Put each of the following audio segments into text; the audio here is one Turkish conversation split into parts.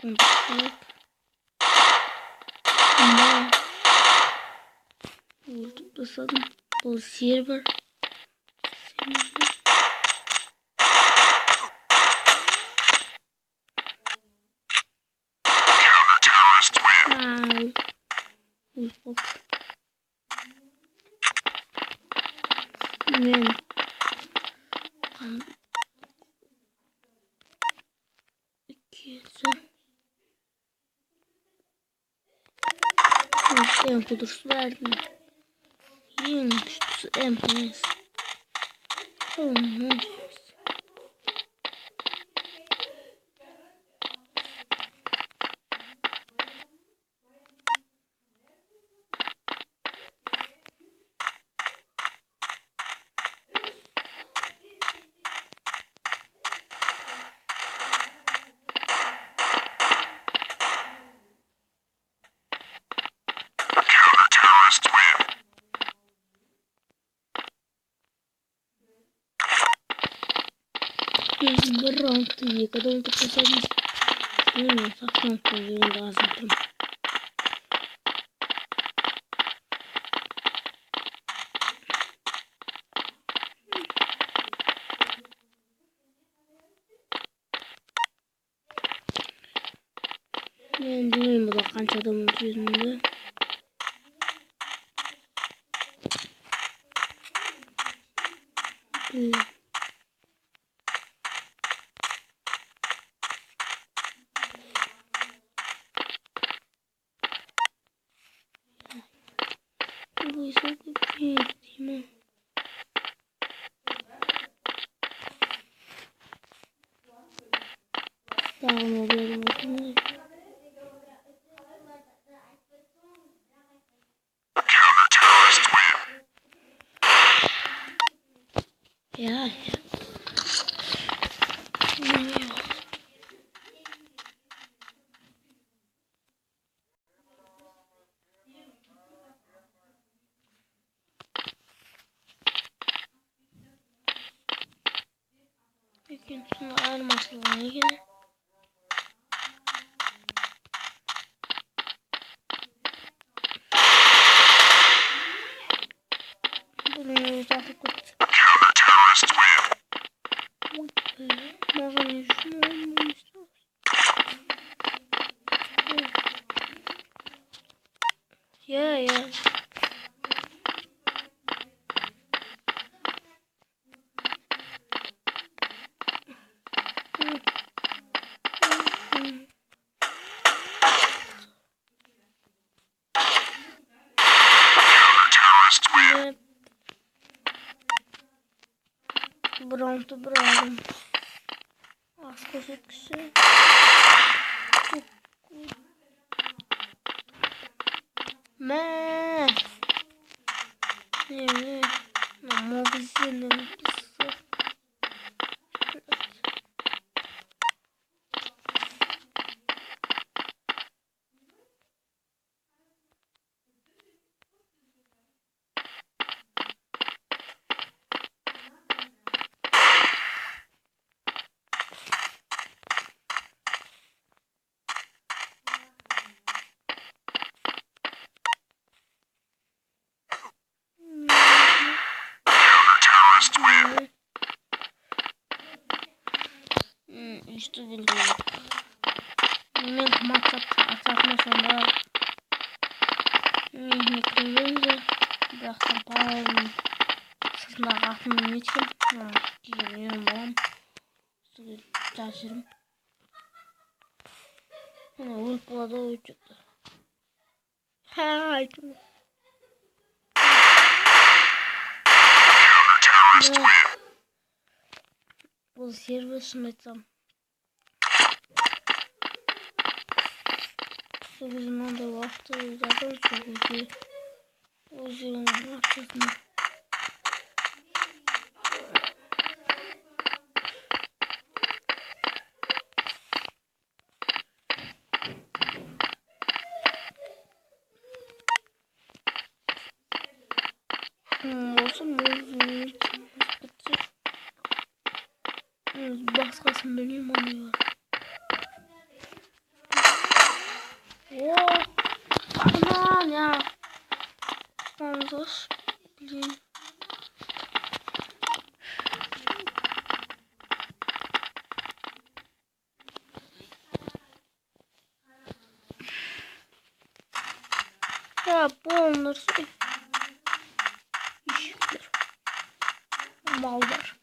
Konuşalım. Ama YouTube'da bu server. En kudursu verdim. Yeni güçlüsü emniyet. Bir round iyi kadar oldu kazanmış. Bilmiyorum saklan koyuyorum lazım. Ben bilmiyorum bu da kaç adamın yüzünde. Bu ise bir mi? Tamam oluyorum bakın. Ya. Bugün şunu ayırmasın yine. Bunu uzaklık tutacak. Bazen şunu olmamışlar. Ya. Brown'u bıraktım. Az gözüksün. Ne? Ama bizim işte bilmiyorum. Ben maç atma sonra mikrofonu bıraktım paranın sırtına kalkmam için geliyorum babam çalışırım. Uykuda uyuyacaktı. Haydi. Bu server smetam. Bizim da vakti zaten çok uzun. Uzun vakti. Olsun uzun. Başkasını bilmiyorum onu ya. Oo, aman ya. Andır. Bileyim. Ya bu olursa iştir. Mal var.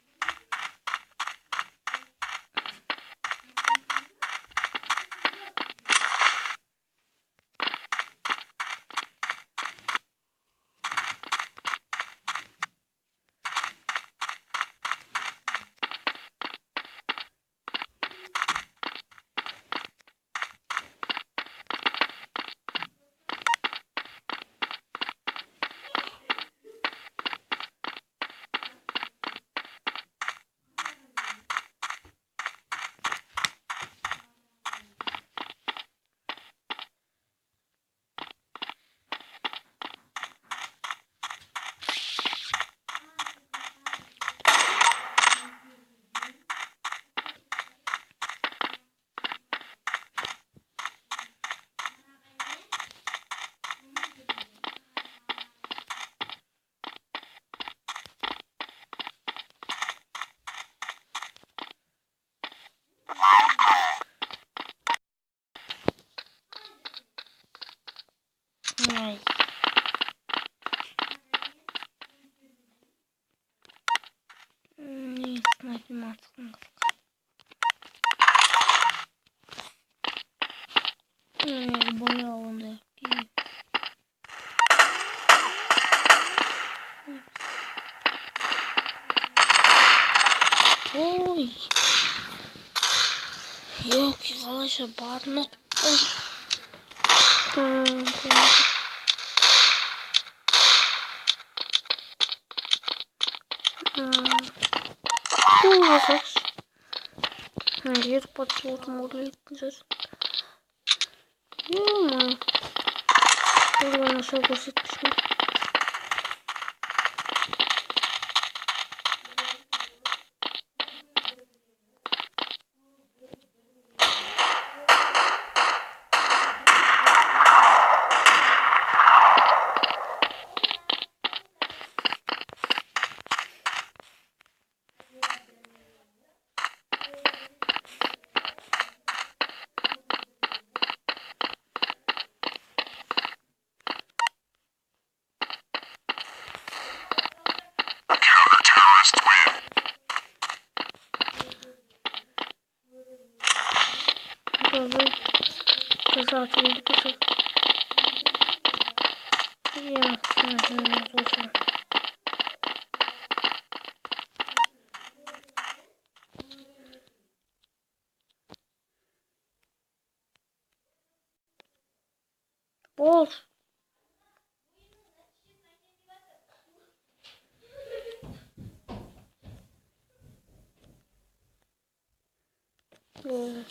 Ay. Ne sniper mantıklı. Bayağı alındı. Oy. Yok arkadaşlar bağırma. Hayır, patriot'um oraya gideceğiz. Yok mu? Buradan aşağı göstermişim. Böyle kaza atıldı kaza. Ya, olsun. Bol. Böyle.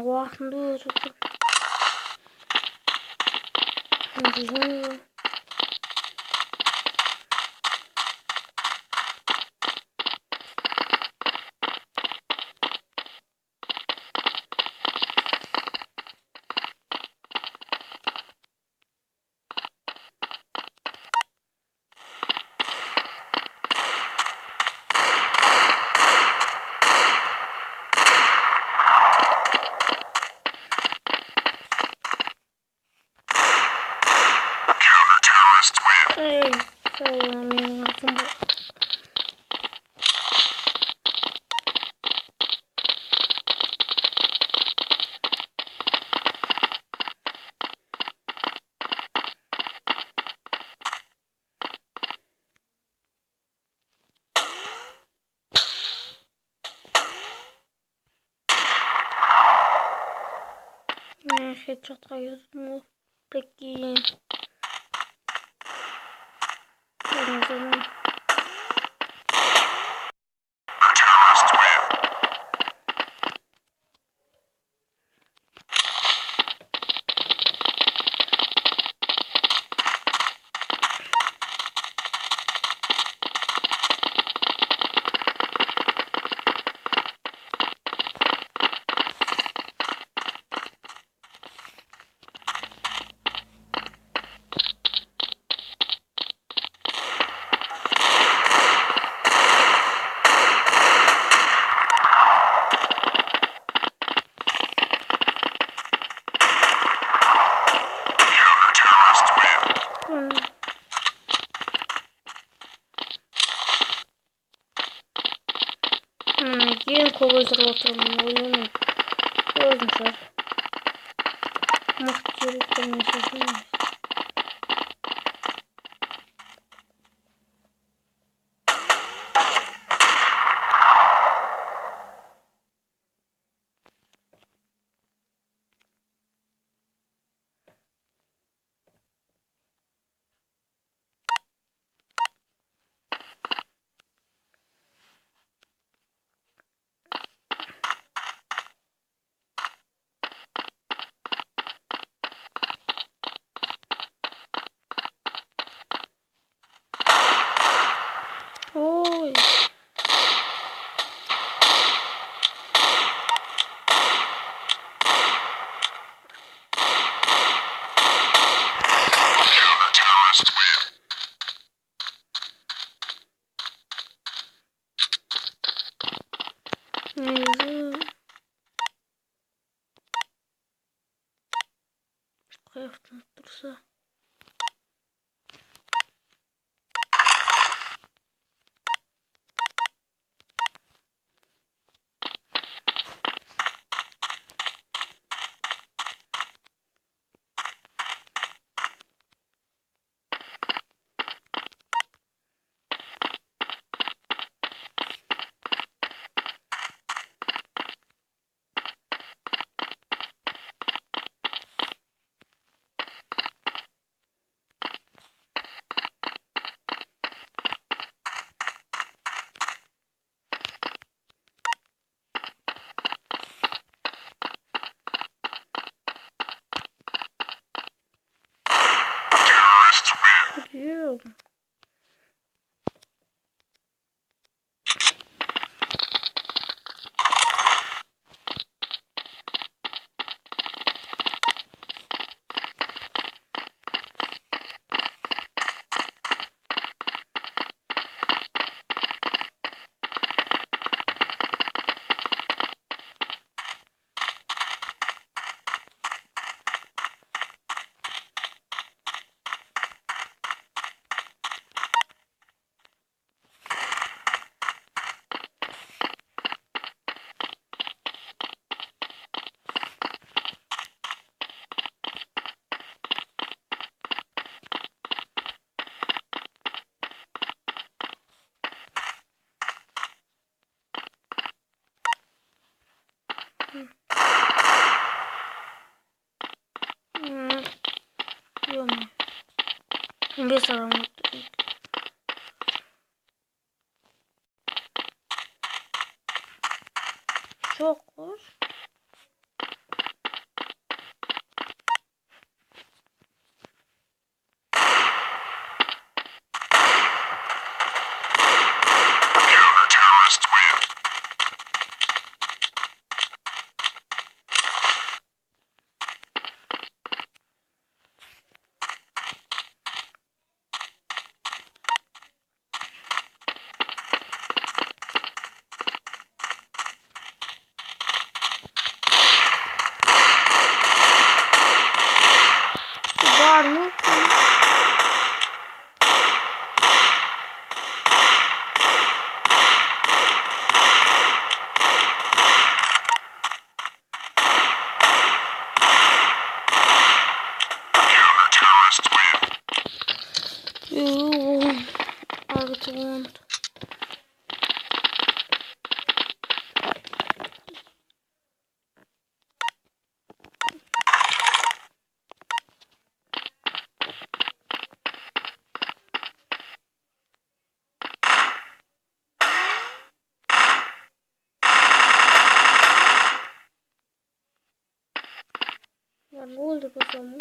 Vakında öldürdüm. Güzel. Hey, benim aklım bu. headshot'a yazdım. Peki. O zaman. Gelin kovuzları oturalım. Oyunu bozmuşlar. Muhtemelen konuşuyoruz. Oy. Neyse. Kıyafetini dursa. Biliyorum. Yok mu? Bir saniye. Çok hoş. Var mı? Yoo. Artık. Ne oldu kafamı?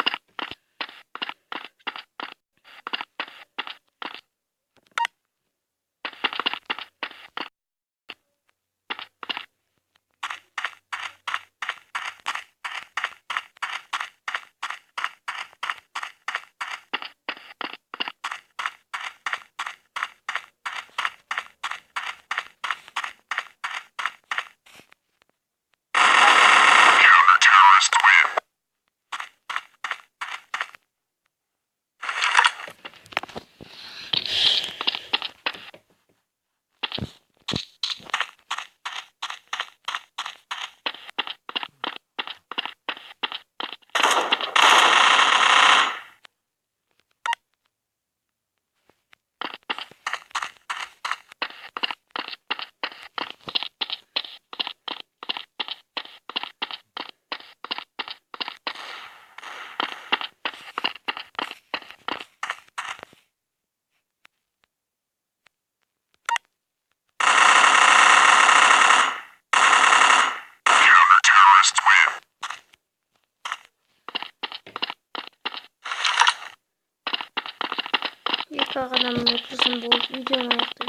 Kanalımın ötesini bulup videomu yaptım.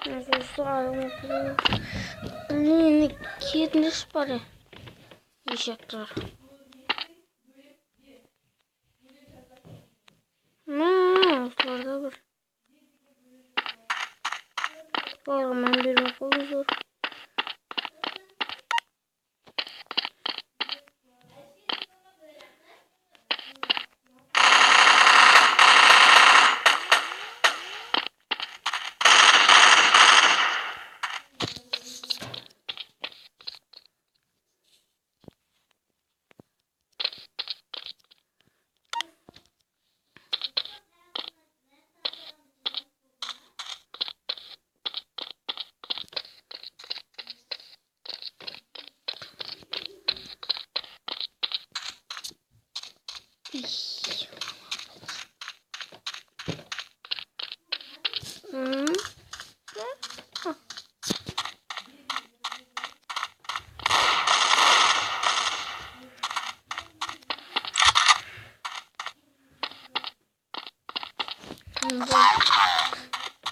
Arkadaşlar yeni kirmiş bari yiyecekler. Orada bir. Hemen bir okulu zor.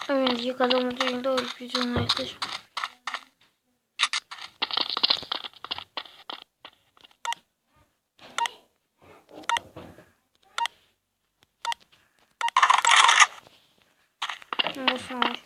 Evet, yıkadığımız yerinde ölüp yüzüne yaklaşık. Nasıl var?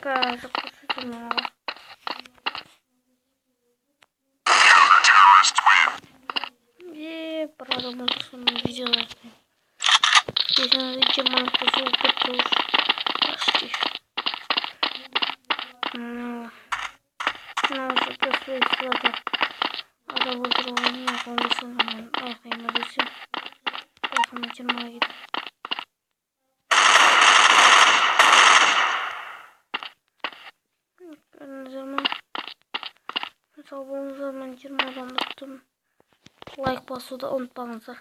Birazcık kusacağım ama. Правда, что мы видели. Здесь надо идти манку звука тоже. Почти. Ну, что-то свои слова. А да вот другого не помню, что нам. Эх, я могу все. Эх, мы термоид. Ne zaman sabun zaman 20 adam tuttum. Like basıda unutmanızı.